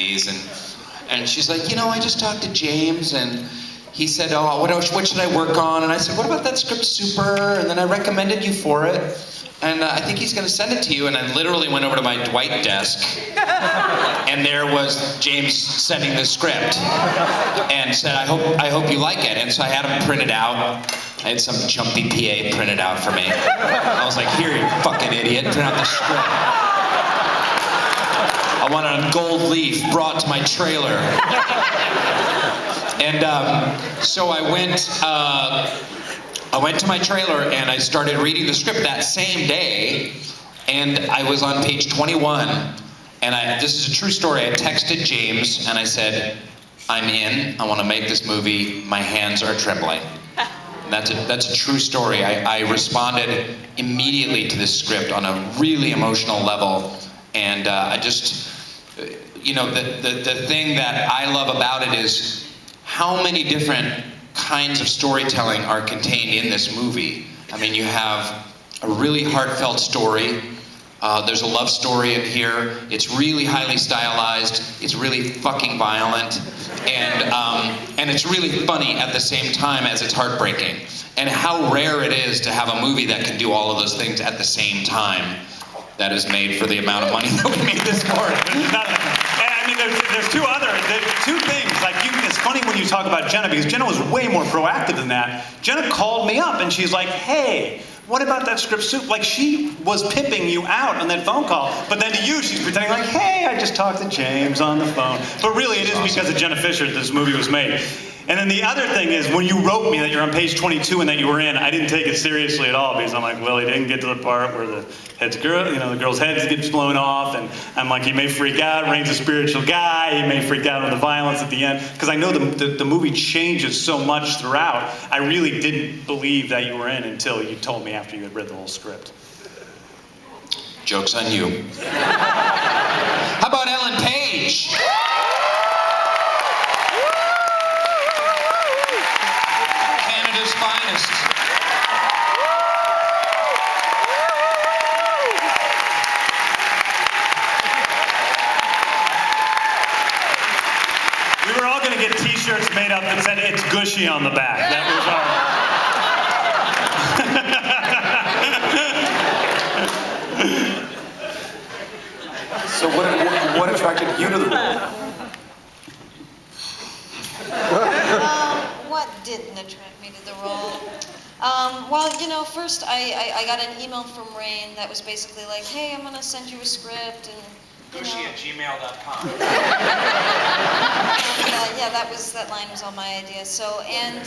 movies, and she's like, you know, I just talked to James, and he said, oh, what should I work on? And I said, what about that script, Super? And then I recommended you for it. And I think he's going to send it to you. And I literally went over to my Dwight desk, and there was James sending the script, and said, I hope you like it. And so I had him printed out. I had some jumpy PA printed out for me. I was like, here, you fucking idiot, print out the script. I want it on gold leaf brought to my trailer. And so I went to my trailer and I started reading the script that same day, and I was on page 21. And this is a true story. I texted James and I said, I'm in. I want to make this movie. My hands are trembling. And that's a true story. I responded immediately to this script on a really emotional level, and I just, you know, the thing that I love about it is how many different kinds of storytelling are contained in this movie. I mean, you have a really heartfelt story. There's a love story in here. It's really highly stylized. It's really fucking violent. And it's really funny at the same time as it's heartbreaking. And how rare it is to have a movie that can do all of those things at the same time that is made for the amount of money that we made this morning. I mean, there's two things. Like, it's funny when you talk about Jenna, because Jenna was way more proactive than that. Jenna called me up and she's like, hey, what about that script soup? Like, she was pimping you out on that phone call, but then to you, she's pretending like, hey, I just talked to James on the phone. But really, it is because of Jenna Fisher that this movie was made. And then the other thing is, when you wrote me that you're on page 22 and that you were in, I didn't take it seriously at all, because I'm like, well, he didn't get to the part where the girl's head gets blown off, and I'm like, he may freak out. Rain's a spiritual guy. He may freak out on the violence at the end, because I know the movie changes so much throughout. I really didn't believe that you were in until you told me after you had read the whole script. Joke's on you. How about Ellen Page? Canada's finest. We were all going to get t-shirts made up that said, it's gushy on the back. That was our... So what attracted you to the role? What didn't attract me to the role? Well, you know, first I got an email from Rain that was basically like, hey, I'm going to send you a script, and Gushy@gmail.com. yeah, that line was all my idea. So, and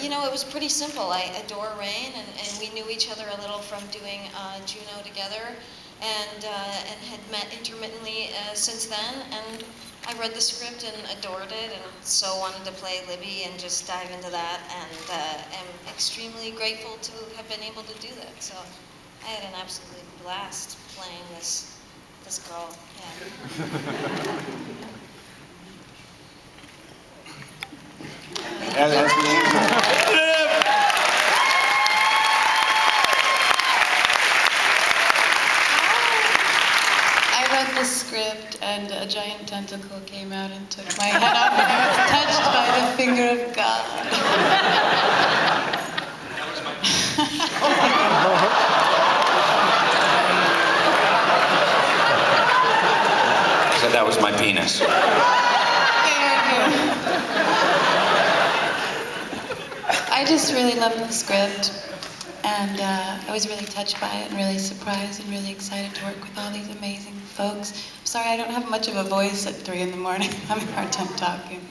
you know, it was pretty simple. I adore Rain, and we knew each other a little from doing Juno together, and had met intermittently since then. And I read the script and adored it, and so wanted to play Libby and just dive into that, and am extremely grateful to have been able to do that. So I had an absolute blast playing this girl. Yeah. As the angel. I read the script, and a giant tentacle came out and took my head off, and I was touched by the finger of God. So that was my penis. I just really loved the script, and I was really touched by it, and really surprised, and really excited to work with all these amazing folks. I'm sorry I don't have much of a voice at 3 in the morning. I'm having a hard time talking.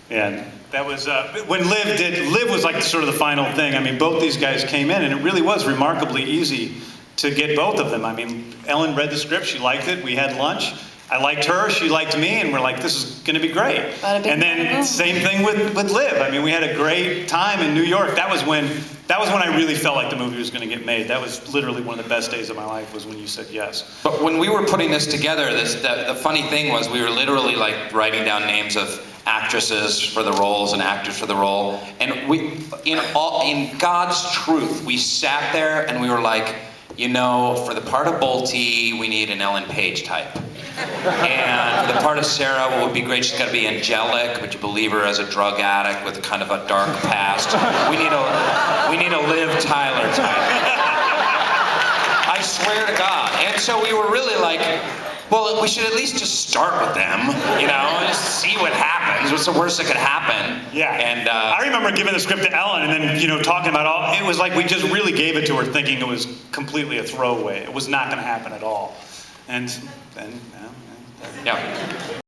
Yeah, that was, when Liv was like sort of the final thing. I mean, both these guys came in, and it really was remarkably easy to get both of them. I mean, Ellen read the script, she liked it, we had lunch. I liked her, she liked me, and we're like, this is gonna be great. And then same thing with Liv. I mean, we had a great time in New York. That was when I really felt like the movie was gonna get made. That was literally one of the best days of my life, was when you said yes. But when we were putting this together, the funny thing was we were literally like writing down names of actresses for the roles and actors for the role. And we, in God's truth, we sat there and we were like, you know, for the part of Bolte, we need an Ellen Page type. And for the part of Sarah, what would be great, she's got to be angelic, but you believe her as a drug addict with kind of a dark past. We need a Liv Tyler type. I swear to God. And so we were really like, well, we should at least just start with them, you know, and just see what happens. What's the worst that could happen? Yeah. And I remember giving the script to Ellen and then, you know, talking about all, it was like we just really gave it to her thinking it was completely a throwaway. It was not going to happen at all. And then, yeah.